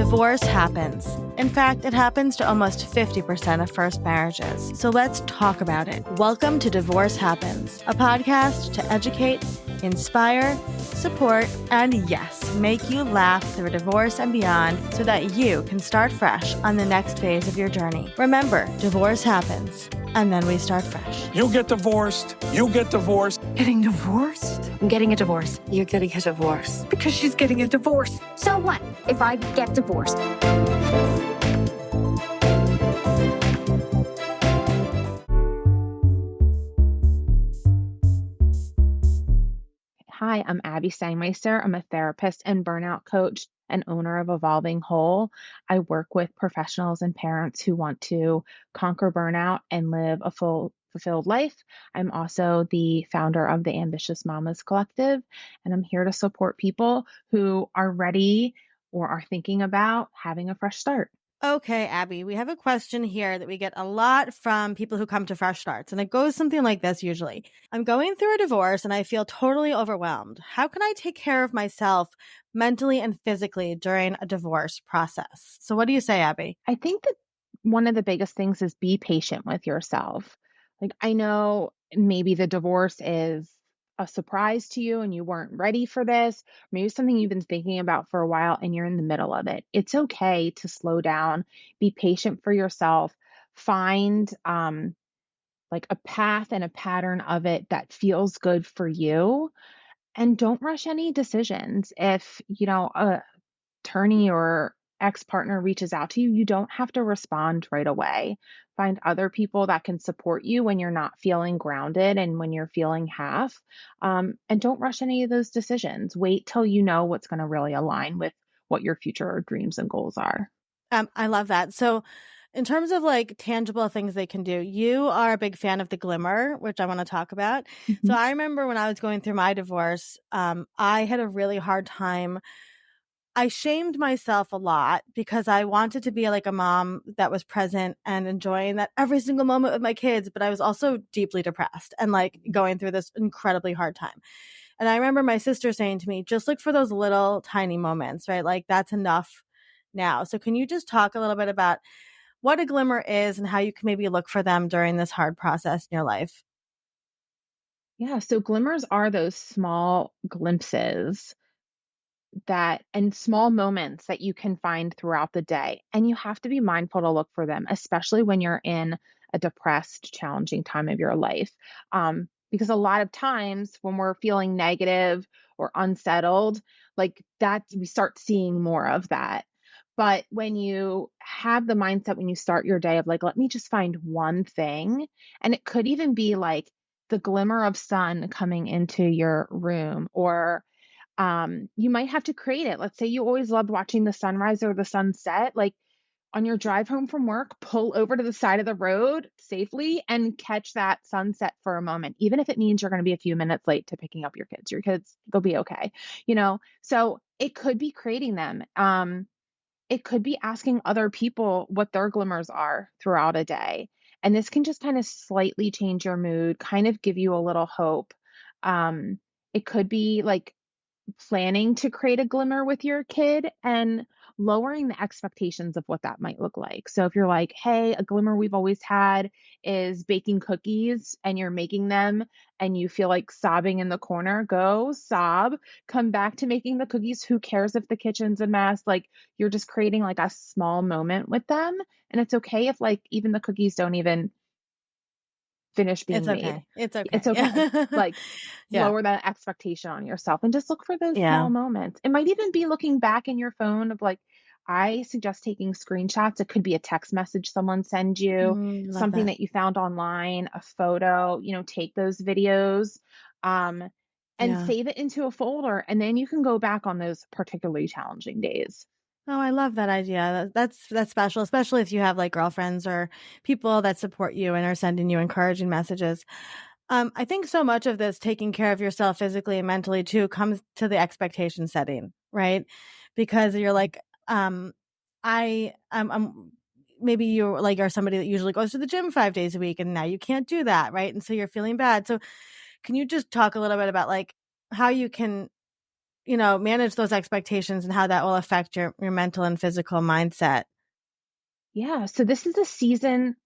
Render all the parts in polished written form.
Divorce happens. In fact, it happens to almost 50% of first marriages. So let's talk about it. Welcome to Divorce Happens, a podcast to educate, inspire, support, and yes, make you laugh through divorce and beyond so that you can start fresh on the next phase of your journey. Remember, divorce happens, and then we start fresh. You get divorced. You get divorced. Getting divorced? I'm getting a divorce. You're getting a divorce. Because she's getting a divorce. So what if I get divorced? Hi, I'm Abbey Sangmeister. I'm a therapist and burnout coach and owner of Evolving Whole. I work with professionals and parents who want to conquer burnout and live a fulfilled life. I'm also the founder of the Ambitious Mamas Collective, and I'm here to support people who are ready or are thinking about having a fresh start. Okay, Abby, we have a question here that we get a lot from people who come to Fresh Starts, and it goes something like this usually. I'm going through a divorce and I feel totally overwhelmed. How can I take care of myself mentally and physically during a divorce process? So what do you say, Abby? I think that one of the biggest things is be patient with yourself. Like, I know maybe the divorce is a surprise to you and you weren't ready for this. Maybe something you've been thinking about for a while and you're in the middle of it. It's okay to slow down, be patient for yourself, find like a path and a pattern of it that feels good for you, and don't rush any decisions. If, a attorney or ex-partner reaches out to you, you don't have to respond right away. Find other people that can support you when you're not feeling grounded and when you're feeling half. And don't rush any of those decisions. Wait till you know what's going to really align with what your future dreams and goals are. I love that. So in terms of like tangible things they can do, you are a big fan of the glimmer, which I want to talk about. Mm-hmm. So I remember when I was going through my divorce, I had a really hard time. I shamed myself a lot because I wanted to be like a mom that was present and enjoying that every single moment with my kids. But I was also deeply depressed and like going through this incredibly hard time. And I remember my sister saying to me, just look for those little tiny moments, right? Like that's enough now. So can you just talk a little bit about what a glimmer is and how you can maybe look for them during this hard process in your life? Yeah. So glimmers are those small glimpses and small moments that you can find throughout the day. And you have to be mindful to look for them, especially when you're in a depressed, challenging time of your life. Because a lot of times when we're feeling negative or unsettled, like that, we start seeing more of that. But when you have the mindset, when you start your day of like, let me just find one thing, and it could even be like the glimmer of sun coming into your room, or you might have to create it. Let's say you always loved watching the sunrise or the sunset. Like on your drive home from work, pull over to the side of the road safely and catch that sunset for a moment, even if it means you're going to be a few minutes late to picking up your kids. Your kids, they'll be okay. So it could be creating them. It could be asking other people what their glimmers are throughout a day. And this can just kind of slightly change your mood, kind of give you a little hope. It could be like planning to create a glimmer with your kid and lowering the expectations of what that might look like. So if you're like, hey, a glimmer we've always had is baking cookies, and you're making them and you feel like sobbing in the corner, go sob, come back to making the cookies. Who cares if the kitchen's a mess? Like, you're just creating like a small moment with them. And it's okay if like even the cookies don't even finish being made. It's okay. It's okay. Like lower that expectation on yourself and just look for those small moments. It might even be looking back in your phone of like, I suggest taking screenshots. It could be a text message someone sends you, something that you found online, a photo, take those videos, and save it into a folder. And then you can go back on those particularly challenging days. Oh, I love that idea. That's special, especially if you have like girlfriends or people that support you and are sending you encouraging messages. I think so much of this taking care of yourself physically and mentally too comes to the expectation setting, right? Because you're like, I'm maybe you like are somebody that usually goes to the gym 5 days a week and now you can't do that, right? And so you're feeling bad. So can you just talk a little bit about like how you can manage those expectations and how that will affect your mental and physical mindset. Yeah. So this is a season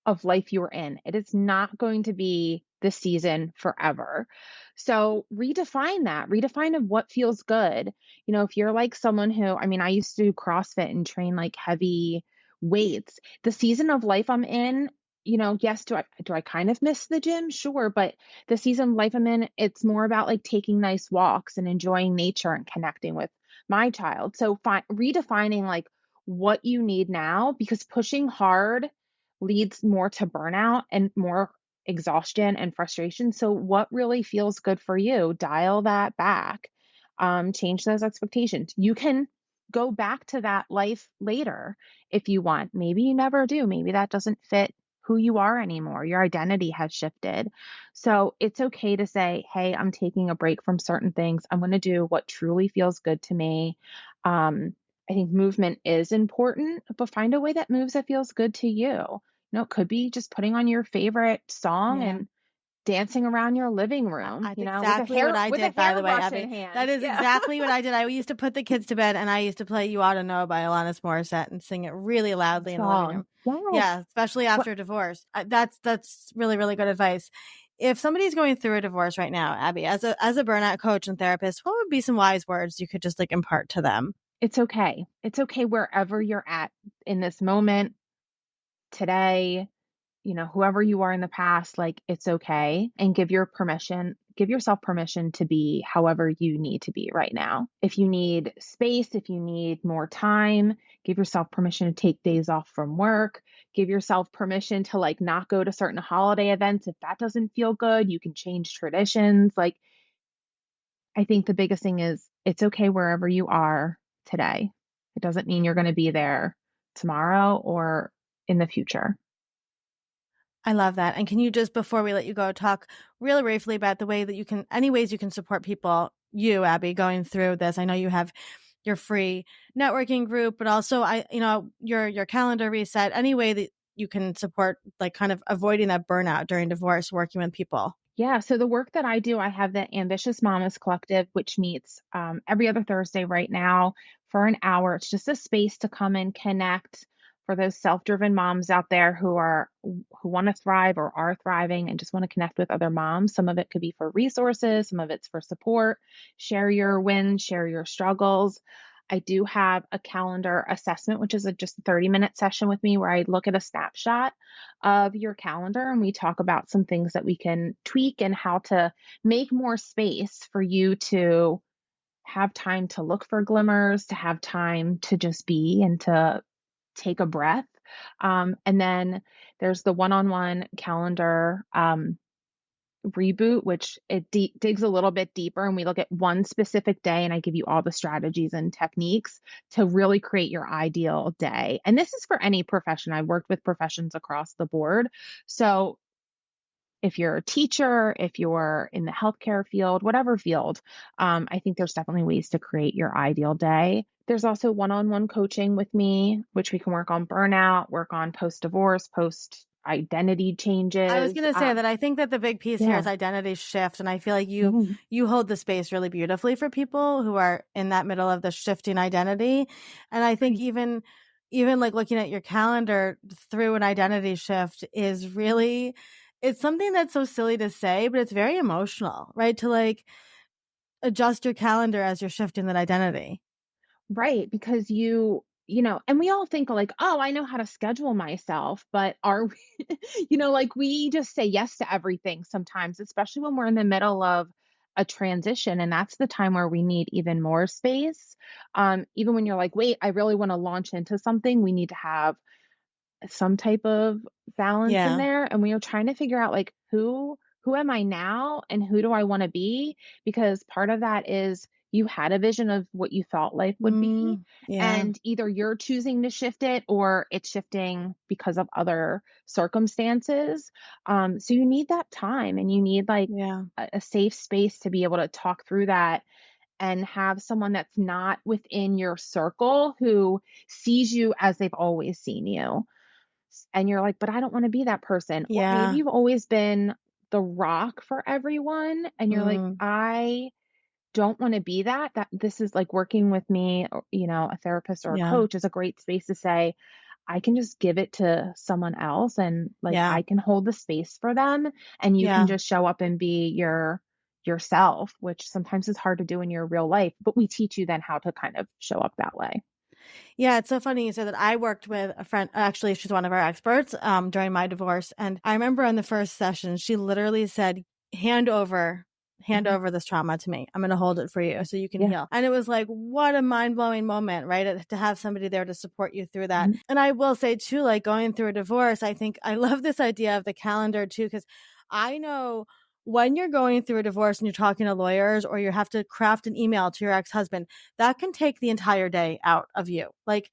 of life you're in. It is not going to be the season forever. So redefine that, redefine of what feels good. If you're like someone who, I mean, I used to do CrossFit and train like heavy weights. The season of life I'm in, yes, do I kind of miss the gym? Sure. But the season of life I'm in, it's more about like taking nice walks and enjoying nature and connecting with my child. So redefining like what you need now, because pushing hard leads more to burnout and more exhaustion and frustration. So, what really feels good for you? Dial that back, change those expectations. You can go back to that life later if you want. Maybe you never do. Maybe that doesn't fit who you are anymore. Your identity has shifted. So, it's okay to say, hey, I'm taking a break from certain things. I'm going to do what truly feels good to me. Um, I think movement is important, but find a way that moves that feels good to you. It could be just putting on your favorite song Yeah. and dancing around your living room, That's with a exactly what hair I with a did, by the way, hairbrush Abby. in That hand. is Yeah. exactly what I did. I used to put the kids to bed and I used to play You Ought to Know by Alanis Morissette and sing it really loudly in the living Song. room. Yes. Yeah, especially What after divorce. That's really, really good advice. If somebody's going through a divorce right now, Abby, as a burnout coach and therapist, what would be some wise words you could just like impart to them? It's okay. It's okay wherever you're at in this moment, today, whoever you are in the past, like it's okay, and give yourself permission to be however you need to be right now. If you need space, if you need more time, give yourself permission to take days off from work. Give yourself permission to like not go to certain holiday events. If that doesn't feel good, you can change traditions. Like, I think the biggest thing is it's okay wherever you are today. It doesn't mean you're going to be there tomorrow or in the future. I love that. And can you just, before we let you go, talk really briefly about the way that any ways you can support people, you, Abby, going through this? I know you have your free networking group, but also your calendar reset, any way that you can support like kind of avoiding that burnout during divorce, working with people. Yeah, so the work that I do, I have the Ambitious Mamas Collective, which meets every other Thursday right now for an hour. It's just a space to come and connect for those self-driven moms out there who want to thrive or are thriving and just want to connect with other moms. Some of it could be for resources, some of it's for support. Share your wins, share your struggles. I do have a calendar assessment, which is just a 30-minute session with me where I look at a snapshot of your calendar and we talk about some things that we can tweak and how to make more space for you to have time to look for glimmers, to have time to just be and to take a breath. And then there's the one-on-one calendar reboot, which it digs a little bit deeper and we look at one specific day and I give you all the strategies and techniques to really create your ideal day. And this is for any profession. I've worked with professions across the board. So if you're a teacher, if you're in the healthcare field, whatever field, I think there's definitely ways to create your ideal day. There's also one-on-one coaching with me, which we can work on burnout, work on post-divorce, post-identity I was changes. going to say that I think that the big piece here Yeah. is identity shift. And I feel like Mhm. you hold the space really beautifully for people who are in that middle of the shifting identity. And I think Right. even like looking at your calendar through an identity shift is really, it's something that's so silly to say, but it's very emotional, right? To like adjust your calendar as you're shifting that identity. Right, because and we all think like, "Oh, I know how to schedule myself," but are we, like we just say yes to everything sometimes, especially when we're in the middle of a transition, and that's the time where we need even more space. Even when you're like, "Wait, I really want to launch into something," we need to have some type of balance in Yeah. there, and we are trying to figure out like who am I now and who do I want to be, because part of that is you had a vision of what you thought life would be, Yeah. and either you're choosing to shift it or it's shifting because of other circumstances. So you need that time and you need like Yeah. a safe space to be able to talk through that and have someone that's not within your circle who sees you as they've always seen you, and you're like, but I don't want to be that person. Or maybe Yeah. you've always been the rock for everyone and you're like, Mm. don't want to be that this is like working with me, or, a therapist or a Yeah. coach is a great space to say, I can just give it to someone else and like Yeah. I can hold the space for them and you can Yeah. just show up and be yourself, which sometimes is hard to do in your real life, but we teach you then how to kind of show up that way. Yeah, it's so funny you said that. I worked with a friend, actually, she's one of our experts during my divorce. And I remember in the first session, she literally said, hand over. Hand Mhm. over this trauma to me. I'm going to hold it for you so you can Yeah. heal. And it was like, what a mind blowing moment, right? To have somebody there to support you through that. Mhm. And I will say, too, like going through a divorce, I think I love this idea of the calendar, too, because I know when you're going through a divorce and you're talking to lawyers or you have to craft an email to your ex-husband, that can take the entire day out of you. Like,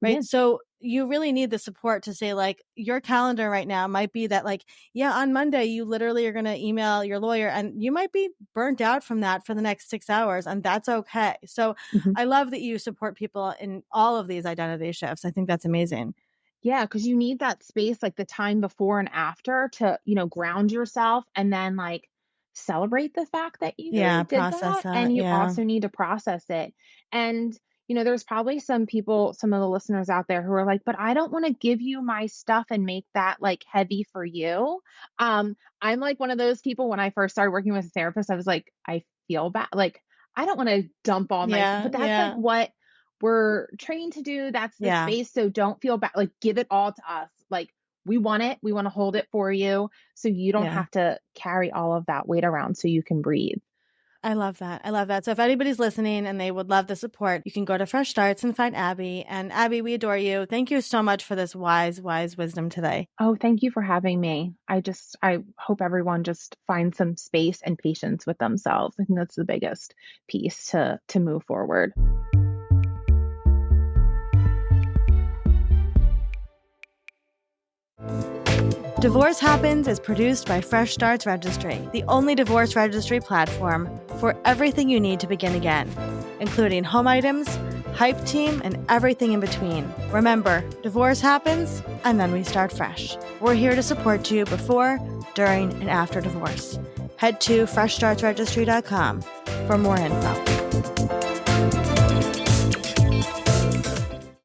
Yeah. right. So you really need the support to say, like, your calendar right now might be that, like, yeah, on Monday, you literally are going to email your lawyer and you might be burnt out from that for the next 6 hours. And that's okay. So Mhm. I love that you support people in all of these identity shifts. I think that's amazing. Yeah, because you need that space, like the time before and after to, ground yourself and then like celebrate the fact that Yeah. you did Process that. that. And you Yeah. also need to process it. And, there's probably some people, some of the listeners out there who are like, but I don't want to give you my stuff and make that like heavy for you. I'm like one of those people when I first started working with a therapist, I was like, I feel bad. Like, I don't want to dump all my, Yeah. but that's like Yeah. what we're trained to do. That's the Yeah. space. So don't feel bad. Like, give it all to us. Like, we want it. We want to hold it for you. So you don't Yeah. have to carry all of that weight around so you can breathe. I love that. I love that. So if anybody's listening and they would love the support, you can go to Fresh Starts and find Abby. And Abby, we adore you. Thank you so much for this wise, wise wisdom today. Oh, thank you for having me. I hope everyone just finds some space and patience with themselves. I think that's the biggest piece to move forward. Divorce Happens is produced by Fresh Starts Registry, the only divorce registry platform for everything you need to begin again, including home items, hype team, and everything in between. Remember, divorce happens, and then we start fresh. We're here to support you before, during, and after divorce. Head to freshstartsregistry.com for more info.